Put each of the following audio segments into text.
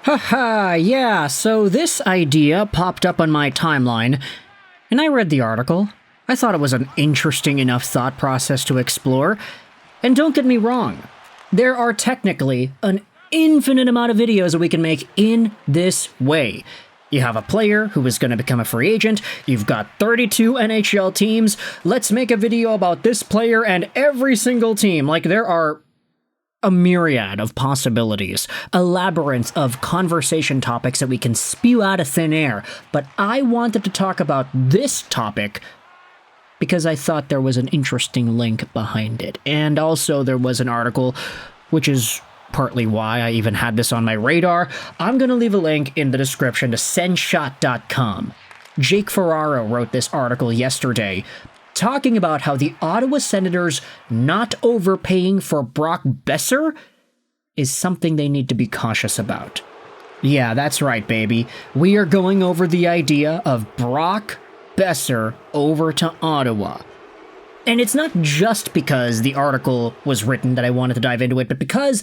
Haha, yeah, so this idea popped up on my timeline, and I read the article. I thought it was an interesting enough thought process to explore. And don't get me wrong, there are technically an infinite amount of videos that we can make in this way. You have a player who is going to become a free agent, you've got 32 NHL teams, let's make a video about this player and every single team. Like, there are a myriad of possibilities, a labyrinth of conversation topics that we can spew out of thin air. But I wanted to talk about this topic because I thought there was an interesting link behind it. And also there was an article, which is partly why I even had this on my radar. I'm going to leave a link in the description to sendshot.com. Jake Ferraro wrote this article yesterday, talking about how the Ottawa Senators not overpaying for Brock Boeser is something they need to be cautious about. Yeah, that's right, baby. We are going over the idea of Brock Boeser over to Ottawa. And it's not just because the article was written that I wanted to dive into it, but because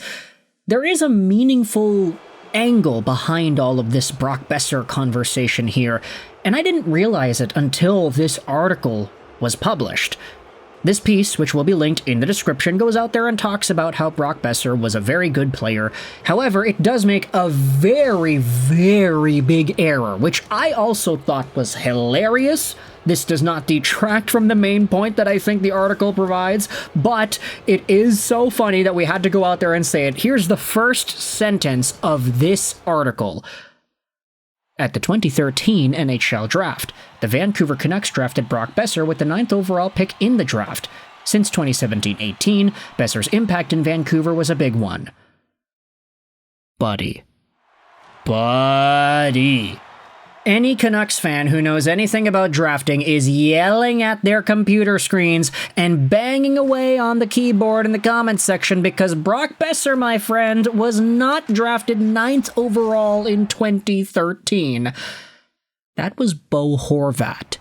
there is a meaningful angle behind all of this Brock Boeser conversation here, and I didn't realize it until this article was published. This piece, which will be linked in the description, goes out there and talks about how Brock Boeser was a very good player. However, it does make a very, very big error, which I also thought was hilarious. This does not detract from the main point that I think the article provides, but it is so funny that we had to go out there and say it. Here's the first sentence of this article. At the 2013 NHL Draft, the Vancouver Canucks drafted Brock Boeser with the 9th overall pick in the draft. Since 2017-18, Boeser's impact in Vancouver was a big one. Buddy. Any Canucks fan who knows anything about drafting is yelling at their computer screens and banging away on the keyboard in the comments section because Brock Boeser, my friend, was not drafted 9th overall in 2013. That was Bo Horvat.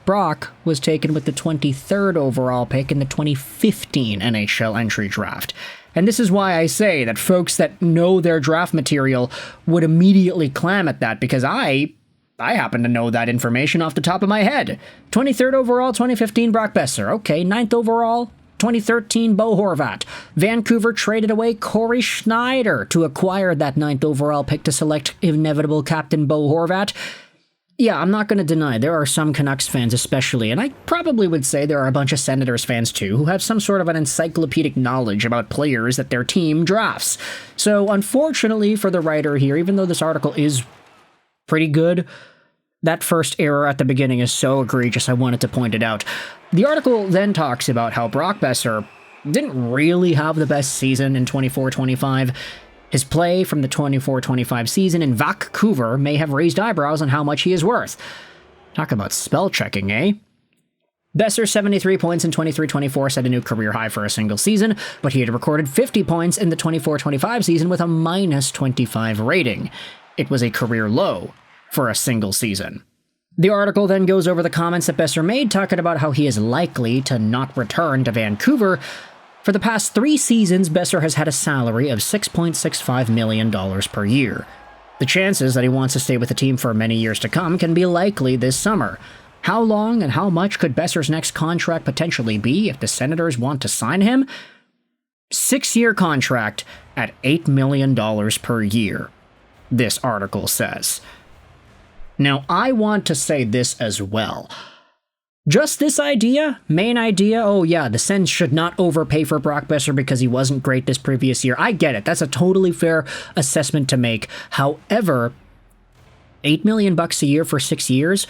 Brock was taken with the 23rd overall pick in the 2015 NHL Entry Draft. And this is why I say that folks that know their draft material would immediately clam at that, because I happen to know that information off the top of my head. 23rd overall, 2015 Brock Boeser. Okay, 9th overall, 2013 Bo Horvat. Vancouver traded away Corey Schneider to acquire that 9th overall pick to select inevitable captain Bo Horvat. Yeah, I'm not going to deny there are some Canucks fans especially, and I probably would say there are a bunch of Senators fans too, who have some sort of an encyclopedic knowledge about players that their team drafts. So unfortunately for the writer here, even though this article is pretty good, that first error at the beginning is so egregious I wanted to point it out. The article then talks about how Brock Boeser didn't really have the best season in 24-25. His play from the 24-25 season in Vancouver may have raised eyebrows on how much he is worth. Talk about spell checking, eh? Boeser's 73 points in 23-24 set a new career high for a single season, but he had recorded 50 points in the 24-25 season with a minus 25 rating. It was a career low for a single season. The article then goes over the comments that Boeser made, talking about how he is likely to not return to Vancouver. For the past 3 seasons, Boeser has had a salary of $6.65 million per year. The chances that he wants to stay with the team for many years to come can be likely this summer. How long and how much could Boeser's next contract potentially be if the Senators want to sign him? 6-year contract at $8 million per year, this article says. Now, I want to say this as well. Just this idea, main idea, oh yeah, the Sens should not overpay for Brock Boeser because he wasn't great this previous year. I get it. That's a totally fair assessment to make. However, $8 million a year for 6 years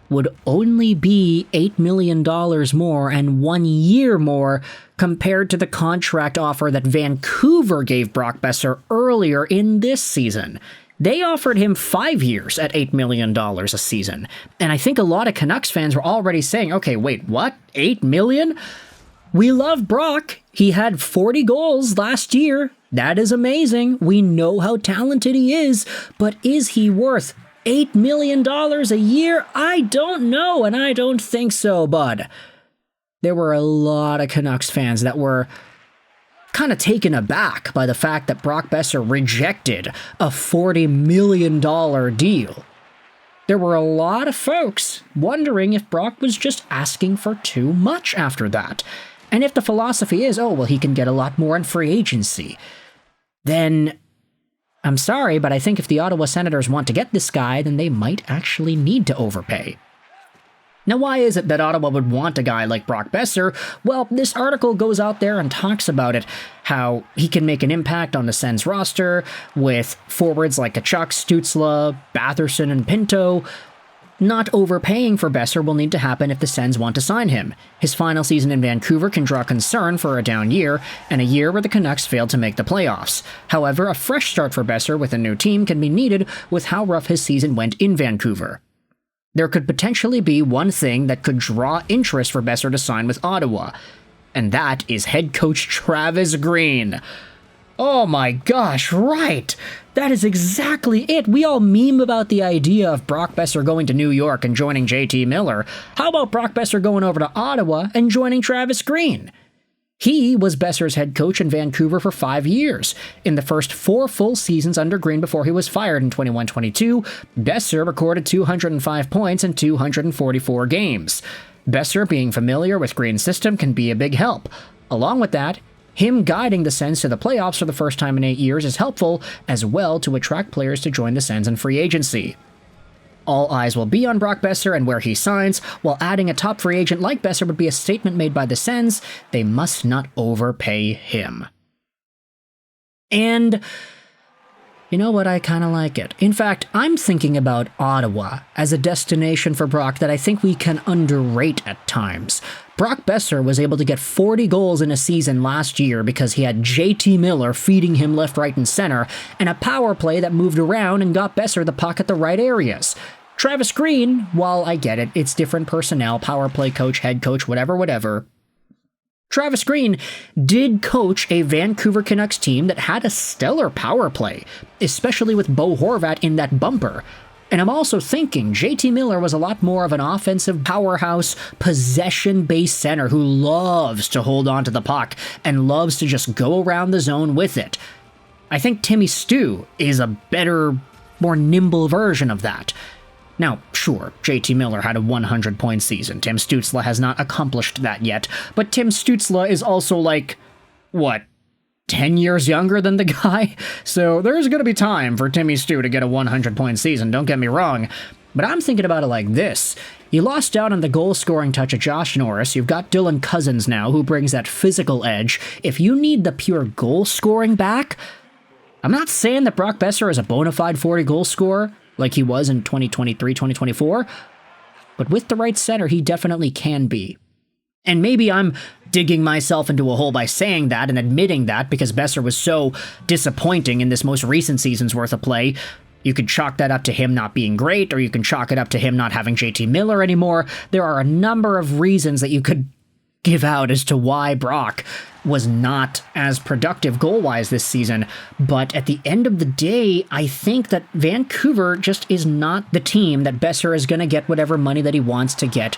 would only be $8 million more and 1 year more compared to the contract offer that Vancouver gave Brock Boeser earlier in this season. They offered him 5 years at $8 million a season. And I think a lot of Canucks fans were already saying, okay, wait, what? $8 million? We love Brock. He had 40 goals last year. That is amazing. We know how talented he is. But is he worth $8 million a year? I don't know, and I don't think so, bud. There were a lot of Canucks fans that were kind of taken aback by the fact that Brock Boeser rejected a $40 million deal. There were a lot of folks wondering if Brock was just asking for too much after that. And if the philosophy is, oh, well, he can get a lot more in free agency, then I'm sorry, but I think if the Ottawa Senators want to get this guy, then they might actually need to overpay. Now, why is it that Ottawa would want a guy like Brock Boeser? Well, this article goes out there and talks about it, how he can make an impact on the Sens roster with forwards like Tkachuk, Stützle, Batherson, and Pinto. Not overpaying for Boeser will need to happen if the Sens want to sign him. His final season in Vancouver can draw concern for a down year, and a year where the Canucks failed to make the playoffs. However, a fresh start for Boeser with a new team can be needed with how rough his season went in Vancouver. There could potentially be one thing that could draw interest for Boeser to sign with Ottawa, and that is head coach Travis Green. Oh my gosh, right! That is exactly it! We all meme about the idea of Brock Boeser going to New York and joining JT Miller. How about Brock Boeser going over to Ottawa and joining Travis Green? He was Boeser's head coach in Vancouver for 5 years. In the first 4 full seasons under Green before he was fired in 21-22, Boeser recorded 205 points in 244 games. Boeser being familiar with Green's system can be a big help. Along with that, him guiding the Sens to the playoffs for the first time in 8 years is helpful as well to attract players to join the Sens in free agency. All eyes will be on Brock Boeser and where he signs, while adding a top free agent like Boeser would be a statement made by the Sens. They must not overpay him. And you know what, I kind of like it. In fact, I'm thinking about Ottawa as a destination for Brock that I think we can underrate at times. Brock Boeser was able to get 40 goals in a season last year because he had JT Miller feeding him left, right, and center, and a power play that moved around and got Boeser the puck at the right areas. Travis Green, while I get it, it's different personnel, power play coach, head coach, whatever. Travis Green did coach a Vancouver Canucks team that had a stellar power play, especially with Bo Horvat in that bumper. And I'm also thinking JT Miller was a lot more of an offensive powerhouse, possession-based center who loves to hold on to the puck and loves to just go around the zone with it. I think Timmy Stu is a better, more nimble version of that. Now, sure, JT Miller had a 100-point season. Tim Stützle has not accomplished that yet, but Tim Stützle is also like, 10 years younger than the guy? So there's going to be time for Timmy Stu to get a 100-point season, don't get me wrong. But I'm thinking about it like this. You lost out on the goal-scoring touch of Josh Norris. You've got Dylan Cousins now, who brings that physical edge. If you need the pure goal-scoring back, I'm not saying that Brock Boeser is a bona fide 40-goal scorer, like he was in 2023, 2024, but with the right center, he definitely can be. And maybe I'm digging myself into a hole by saying that and admitting that because Boeser was so disappointing in this most recent season's worth of play. You could chalk that up to him not being great, or you can chalk it up to him not having JT Miller anymore. There are a number of reasons that you could give out as to why Brock was not as productive goal-wise this season, but at the end of the day, I think that Vancouver just is not the team that Boeser is going to get whatever money that he wants to get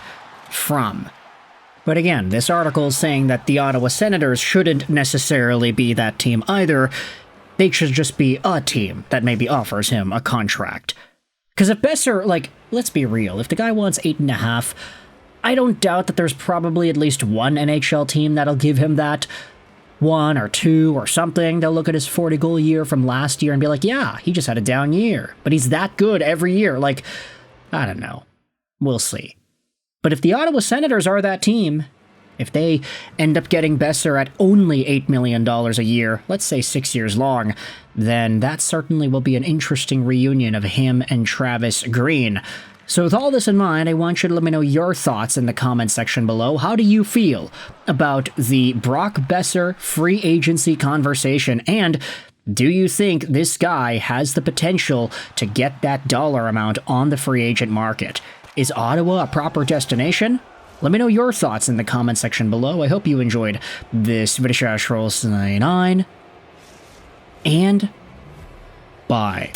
from. But again, this article is saying that the Ottawa Senators shouldn't necessarily be that team either. They should just be a team that maybe offers him a contract. Because if Boeser, let's be real, if the guy wants 8.5, I don't doubt that there's probably at least one NHL team that'll give him that. 1 or 2 or something. They'll look at his 40-goal year from last year and be like, yeah, he just had a down year, but he's that good every year. I don't know. We'll see. But if the Ottawa Senators are that team, if they end up getting Boeser at only $8 million a year, let's say 6 years long, then that certainly will be an interesting reunion of him and Travis Green. So with all this in mind, I want you to let me know your thoughts in the comment section below. How do you feel about the Brock Boeser free agency conversation? And do you think this guy has the potential to get that dollar amount on the free agent market? Is Ottawa a proper destination? Let me know your thoughts in the comment section below. I hope you enjoyed this video. And bye.